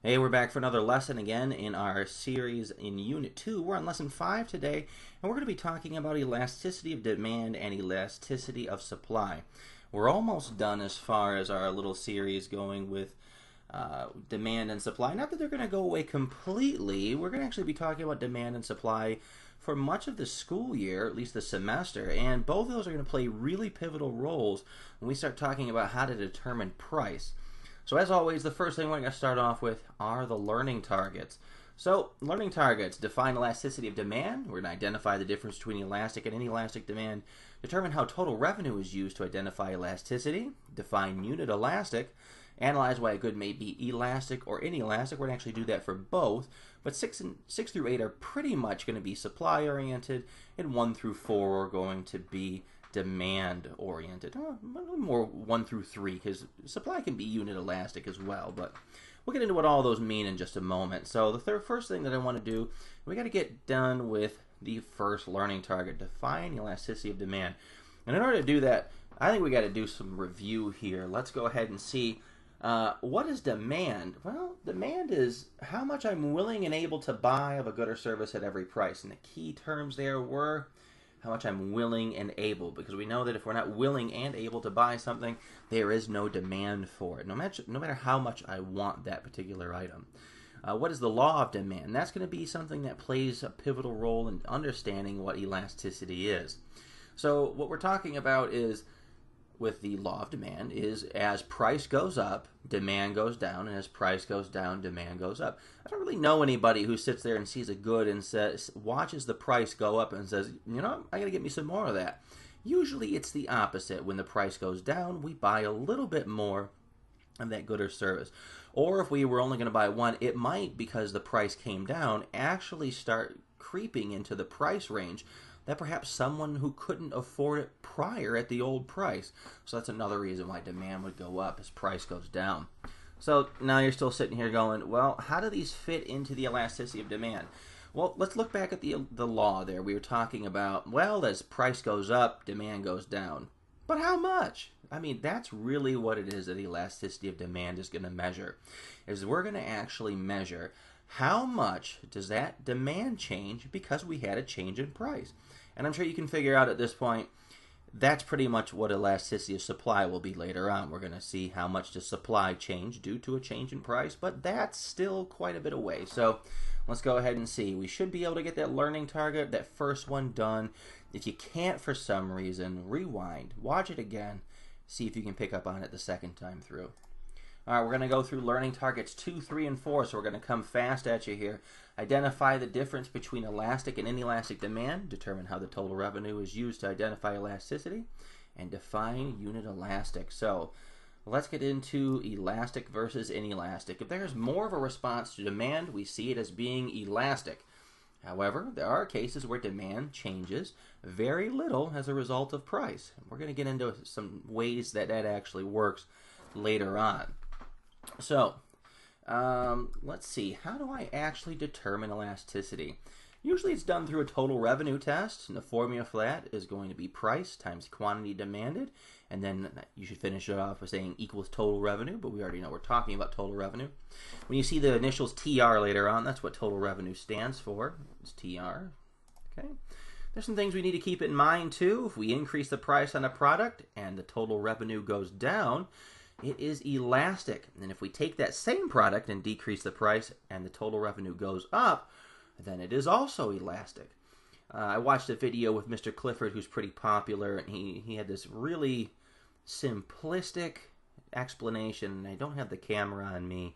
Hey, we're back for another lesson again in our series in Unit 2. We're on Lesson 5 today, and we're going to be talking about elasticity of demand and elasticity of supply. We're almost done as far as our little series going with demand and supply. Not that they're going to go away completely. We're going to actually be talking about demand and supply for much of the school year, at least the semester, and both of those are going to play really pivotal roles when we start talking about how to determine price. So as always, the first thing we're going to start off with are the learning targets. So learning targets define elasticity of demand. We're going to identify the difference between elastic and inelastic demand, determine how total revenue is used to identify elasticity, define unit elastic, analyze why a good may be elastic or inelastic. We're going to actually do that for both, but 6 through 8 are pretty much going to be supply oriented, and 1 through 4 are going to be demand oriented. More 1 through 3, because supply can be unit elastic as well, but we'll get into what all those mean in just a moment. So the first thing that I want to do, we got to get done with the first learning target, define elasticity of demand. And in order to do that, I think we got to do some review here. Let's go ahead and see what is demand? Well, demand is how much I'm willing and able to buy of a good or service at every price. And the key terms there were how much I'm willing and able, because we know that if we're not willing and able to buy something, there is no demand for it, no matter how much I want that particular item. What is the law of demand? That's going to be something that plays a pivotal role in understanding what elasticity is. So what we're talking about is, with the law of demand, is as price goes up, demand goes down, and as price goes down, demand goes up. I don't really know anybody who sits there and sees a good and watches the price go up and says, you know, I gotta get me some more of that. Usually it's the opposite. When the price goes down, we buy a little bit more of that good or service. Or if we were only going to buy one, it might, because the price came down, actually start creeping into the price range that perhaps someone who couldn't afford it prior at the old price. So that's another reason why demand would go up as price goes down. So now you're still sitting here going, well, how do these fit into the elasticity of demand? Well, let's look back at the law there. We were talking about, well, as price goes up, demand goes down. But how much? I mean, that's really what it is that elasticity of demand is going to measure, is we're going to actually measure how much does that demand change because we had a change in price. And I'm sure you can figure out at this point, that's pretty much what elasticity of supply will be later on. We're going to see how much does supply change due to a change in price, but that's still quite a bit away. So let's go ahead and see. We should be able to get that learning target, that first one done. If you can't for some reason, rewind, watch it again, see if you can pick up on it the second time through. All right, we're going to go through learning targets 2, 3, and 4, so we're going to come fast at you here. Identify the difference between elastic and inelastic demand, determine how the total revenue is used to identify elasticity, and define unit elastic. So let's get into elastic versus inelastic. If there's more of a response to demand, we see it as being elastic. However, there are cases where demand changes very little as a result of price. We're going to get into some ways that that actually works later on. So, let's see. How do I actually determine elasticity? Usually it's done through a total revenue test, and the formula for that is going to be price times quantity demanded, and then you should finish it off by saying equals total revenue, but we already know we're talking about total revenue. When you see the initials TR later on, that's what total revenue stands for. It's TR. Okay. There's some things we need to keep in mind too. If we increase the price on a product and the total revenue goes down, it is elastic. And if we take that same product and decrease the price and the total revenue goes up, then it is also elastic. I watched a video with Mr. Clifford, who's pretty popular, and he had this really simplistic explanation. And I don't have the camera on me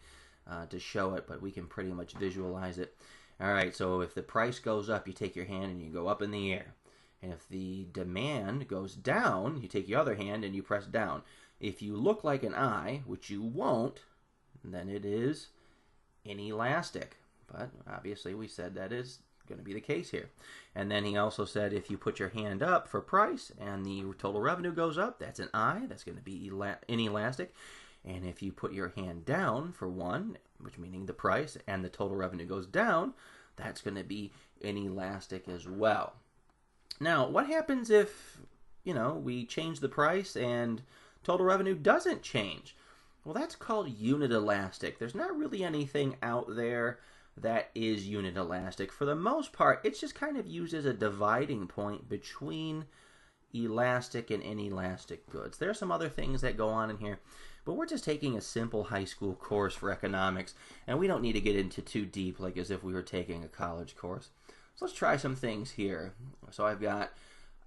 to show it, but we can pretty much visualize it. All right, so if the price goes up, you take your hand and you go up in the air. And if the demand goes down, you take your other hand and you press down. If you look like an eye, which you won't, then it is inelastic. But obviously we said that is going to be the case here. And then he also said if you put your hand up for price and the total revenue goes up, that's an eye. That's going to be inelastic. And if you put your hand down for one, which meaning the price and the total revenue goes down, that's going to be inelastic as well. Now, what happens if, we change the price and total revenue doesn't change? Well, that's called unit elastic. There's not really anything out there that is unit elastic. For the most part, it's just kind of used as a dividing point between elastic and inelastic goods. There are some other things that go on in here, but we're just taking a simple high school course for economics, and we don't need to get into too deep like as if we were taking a college course. So let's try some things here. So I've got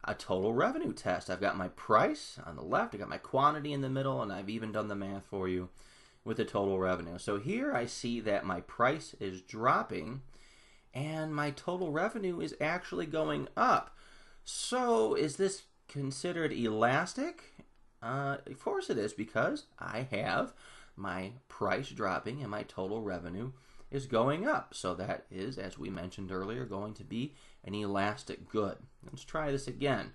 a total revenue test. I've got my price on the left, I've got my quantity in the middle, and I've even done the math for you with the total revenue. So here I see that my price is dropping and my total revenue is actually going up. So is this considered elastic? Of course it is, because I have my price dropping and my total revenue is going up. So that is, as we mentioned earlier, going to be an elastic good. Let's try this again.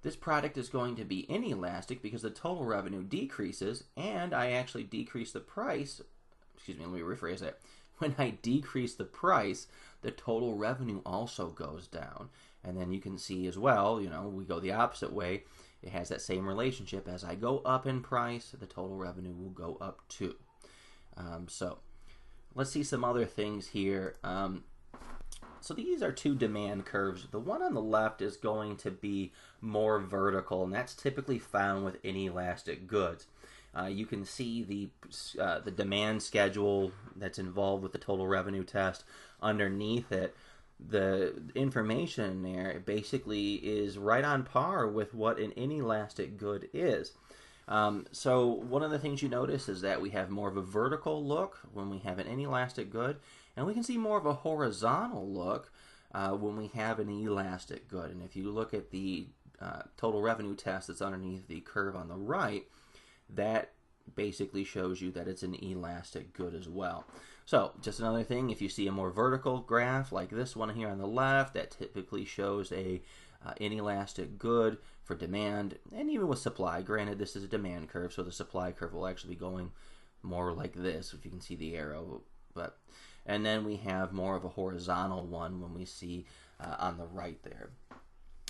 This product is going to be inelastic because the total revenue decreases and I actually decrease the price. Excuse me, let me rephrase that. When I decrease the price, the total revenue also goes down. And then you can see as well, we go the opposite way. It has that same relationship. As I go up in price, the total revenue will go up too. So let's see some other things here. So these are two demand curves. The one on the left is going to be more vertical, and that's typically found with inelastic goods. You can see the demand schedule that's involved with the total revenue test. Underneath it, the information there basically is right on par with what an inelastic good is. So one of the things you notice is that we have more of a vertical look when we have an inelastic good, and we can see more of a horizontal look when we have an elastic good. And if you look at the total revenue test that's underneath the curve on the right, that basically shows you that it's an elastic good as well. So just another thing, if you see a more vertical graph like this one here on the left, that typically shows a inelastic good for demand, and even with supply. Granted, this is a demand curve, so the supply curve will actually be going more like this, if you can see the arrow. And then we have more of a horizontal one when we see on the right there.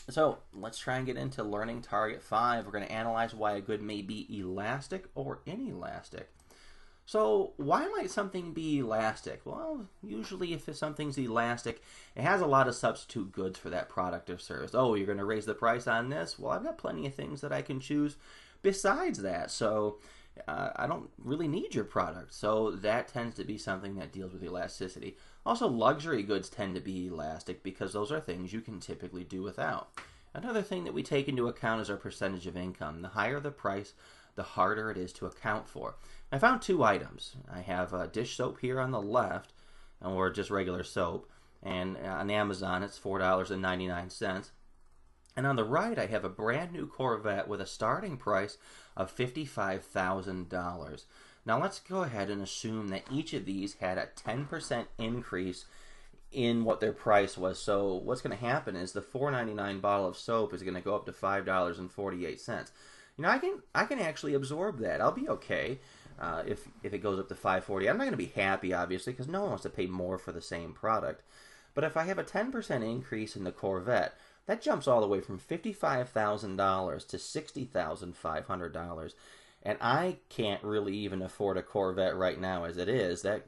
So let's try and get into learning target 5. We're going to analyze why a good may be elastic or inelastic. So why might something be elastic? Well, usually if something's elastic, it has a lot of substitute goods for that product or service. Oh, you're going to raise the price on this? Well, I've got plenty of things that I can choose besides that. So I don't really need your product. So that tends to be something that deals with elasticity. Also, luxury goods tend to be elastic because those are things you can typically do without. Another thing that we take into account is our percentage of income. The higher the price, the harder it is to account for. I found two items. I have dish soap here on the left, or just regular soap, and on Amazon it's $4.99. And on the right I have a brand new Corvette with a starting price of $55,000. Now let's go ahead and assume that each of these had a 10% increase in what their price was. So what's going to happen is the $4.99 bottle of soap is going to go up to $5.48. I can actually absorb that. I'll be okay if it goes up to $5.40. I'm not going to be happy, obviously, because no one wants to pay more for the same product. But if I have a 10% increase in the Corvette, that jumps all the way from $55,000 to $60,500. And I can't really even afford a Corvette right now as it is. I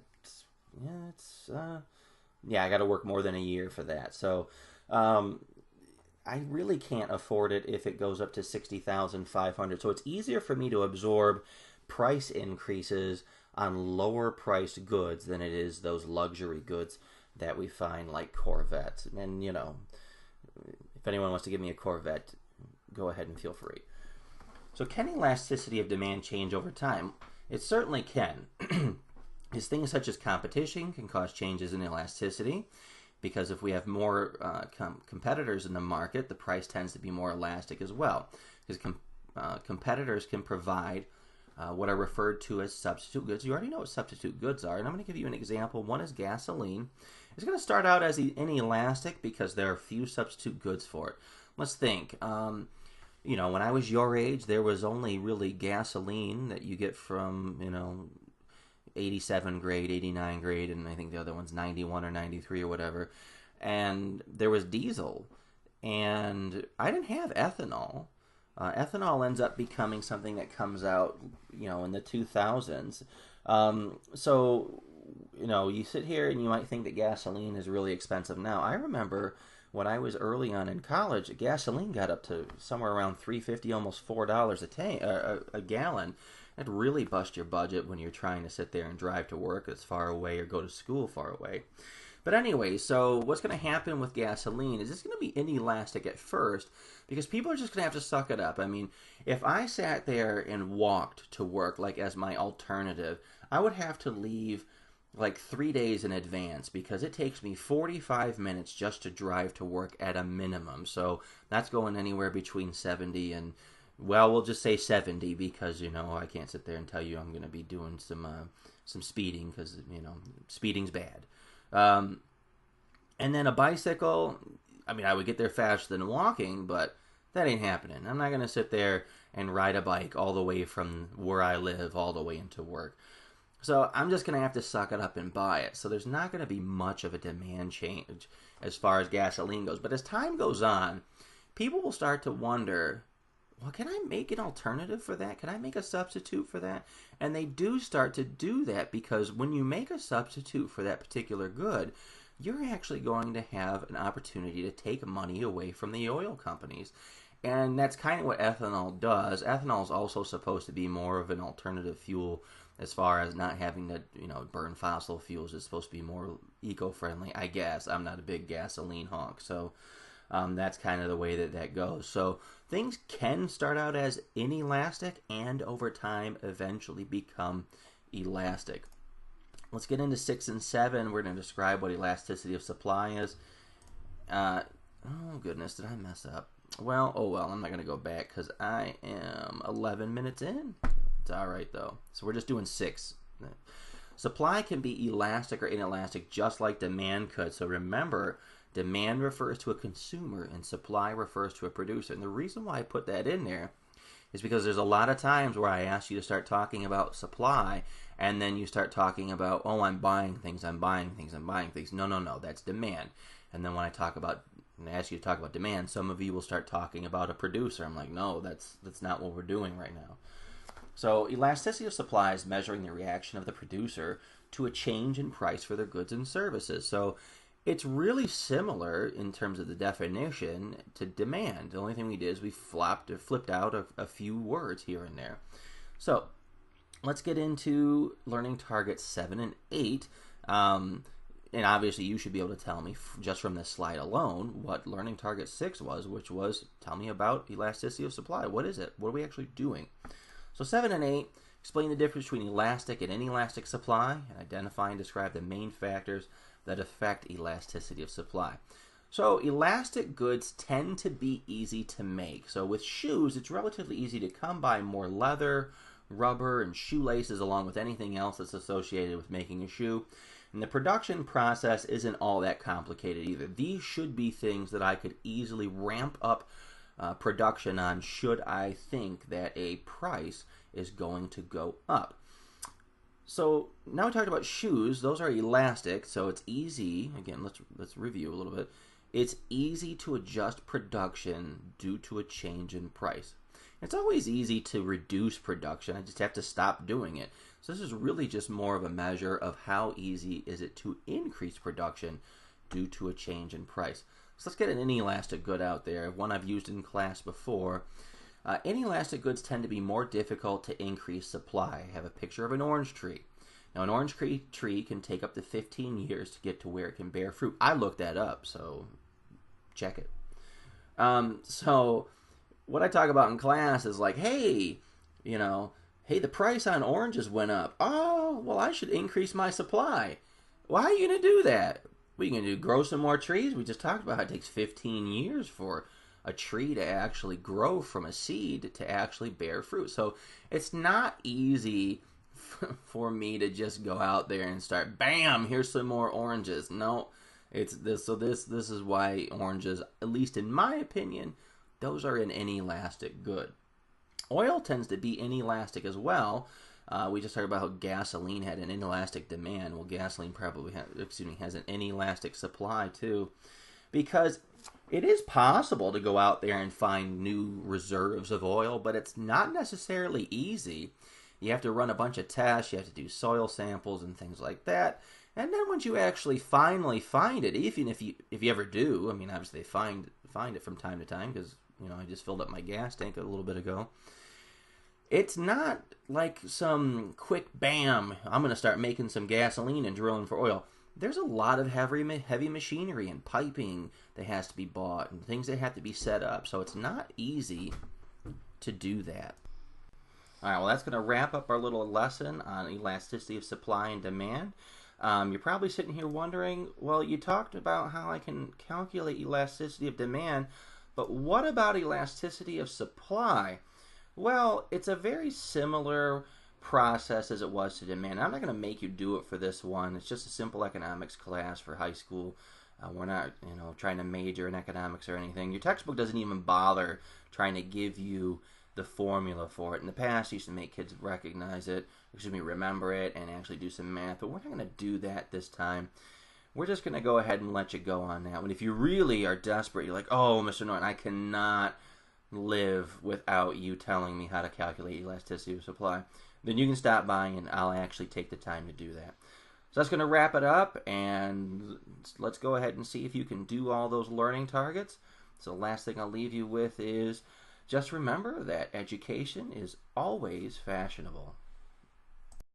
got to work more than a year for that. So I really can't afford it if it goes up to $60,500. So it's easier for me to absorb price increases on lower priced goods than it is those luxury goods that we find like Corvettes. And if anyone wants to give me a Corvette, go ahead and feel free. So can elasticity of demand change over time? It certainly can. As things such as competition can cause changes in elasticity, because if we have more competitors in the market, the price tends to be more elastic as well. Because competitors can provide what are referred to as substitute goods. You already know what substitute goods are, and I'm going to give you an example. One is gasoline. It's going to start out as inelastic because there are few substitute goods for it. Let's think. When I was your age, there was only really gasoline that you get from, 87 grade, 89 grade, and I think the other one's 91 or 93 or whatever. And there was diesel. And I didn't have ethanol. ethanol ends up becoming something that comes out, in the 2000s. So, you sit here and you might think that gasoline is really expensive now. I remember when I was early on in college, gasoline got up to somewhere around $3.50, almost $4 a gallon. That'd really bust your budget when you're trying to sit there and drive to work that's far away or go to school far away. But anyway, so what's going to happen with gasoline is it's going to be inelastic at first because people are just going to have to suck it up. I mean, if I sat there and walked to work like as my alternative, I would have to leave like 3 days in advance because it takes me 45 minutes just to drive to work at a minimum. So that's going anywhere between 70 and, well, we'll just say 70 because, I can't sit there and tell you I'm going to be doing some speeding because, speeding's bad. And then a bicycle, I mean, I would get there faster than walking, but that ain't happening. I'm not going to sit there and ride a bike all the way from where I live all the way into work. So I'm just going to have to suck it up and buy it. So there's not going to be much of a demand change as far as gasoline goes. But as time goes on, people will start to wonder, well, can I make an alternative for that? Can I make a substitute for that? And they do start to do that because when you make a substitute for that particular good, you're actually going to have an opportunity to take money away from the oil companies. And that's kind of what ethanol does. Ethanol is also supposed to be more of an alternative fuel as far as not having to, burn fossil fuels. It's supposed to be more eco-friendly, I guess. I'm not a big gasoline honk, so that's kind of the way that goes. So things can start out as inelastic and over time eventually become elastic. Let's get into 6 and 7. We're going to describe what elasticity of supply is. Oh, goodness, did I mess up? Well, I'm not going to go back because I am 11 minutes in. It's all right, though. So we're just doing 6. Supply can be elastic or inelastic just like demand could. So remember, demand refers to a consumer and supply refers to a producer. And the reason why I put that in there is because there's a lot of times where I ask you to start talking about supply and then you start talking about, I'm buying things. No, that's demand. And then when I ask you to talk about demand, some of you will start talking about a producer. I'm like, no, that's not what we're doing right now. So elasticity of supply is measuring the reaction of the producer to a change in price for their goods and services. So it's really similar in terms of the definition to demand. The only thing we did is we flipped out a few words here and there. So let's get into learning targets 7 and 8. And obviously you should be able to tell me just from this slide alone what learning target 6 was, which was tell me about elasticity of supply. What is it? What are we actually doing? So 7 and 8, explain the difference between elastic and inelastic supply, and identify and describe the main factors that affect elasticity of supply. So elastic goods tend to be easy to make. So with shoes, it's relatively easy to come by more leather, rubber, and shoelaces along with anything else that's associated with making a shoe. And the production process isn't all that complicated either. These should be things that I could easily ramp up production on should I think that a price is going to go up. So now we talked about shoes. Those are elastic, so it's easy. Again, let's review a little bit. It's easy to adjust production due to a change in price. It's always easy to reduce production. I just have to stop doing it. So this is really just more of a measure of how easy is it to increase production due to a change in price. So let's get an inelastic good out there, one I've used in class before. Inelastic goods tend to be more difficult to increase supply. I have a picture of an orange tree. Now, an orange tree can take up to 15 years to get to where it can bear fruit. I looked that up, so check it. So what I talk about in class is like, hey, the price on oranges went up. Oh, well, I should increase my supply. Why are you going to do that? What are you going to do, grow some more trees? We just talked about how it takes 15 years for a tree to actually grow from a seed to actually bear fruit. So it's not easy for me to just go out there and start, bam, here's some more oranges. No, it's this. So this is why oranges, at least in my opinion, those are an inelastic good. Oil tends to be inelastic as well. We just talked about how gasoline had an inelastic demand. Well, gasoline probably has an inelastic supply too, because It is possible to go out there and find new reserves of oil, but it's not necessarily easy. You have to run a bunch of tests, you have to do soil samples and things like that. And then once you actually finally find it, even if you ever do, I mean, obviously find it from time to time because I just filled up my gas tank a little bit ago. It's not like some quick bam, I'm going to start making some gasoline and drilling for oil. There's a lot of heavy machinery and piping that has to be bought and things that have to be set up. So it's not easy to do that. All right, well, that's going to wrap up our little lesson on elasticity of supply and demand. You're probably sitting here wondering, well, you talked about how I can calculate elasticity of demand, but what about elasticity of supply? Well, it's a very similar process as it was to demand. I'm not going to make you do it for this one. It's just a simple economics class for high school. We're not, trying to major in economics or anything. Your textbook doesn't even bother trying to give you the formula for it. In the past, used to make kids recognize it, remember it, and actually do some math. But we're not going to do that this time. We're just going to go ahead and let you go on that one. If you really are desperate, you're like, oh, Mr. Norton, I cannot live without you telling me how to calculate elasticity of supply, then you can stop by and I'll actually take the time to do that. So that's going to wrap it up, and let's go ahead and see if you can do all those learning targets. So the last thing I'll leave you with is just remember that education is always fashionable.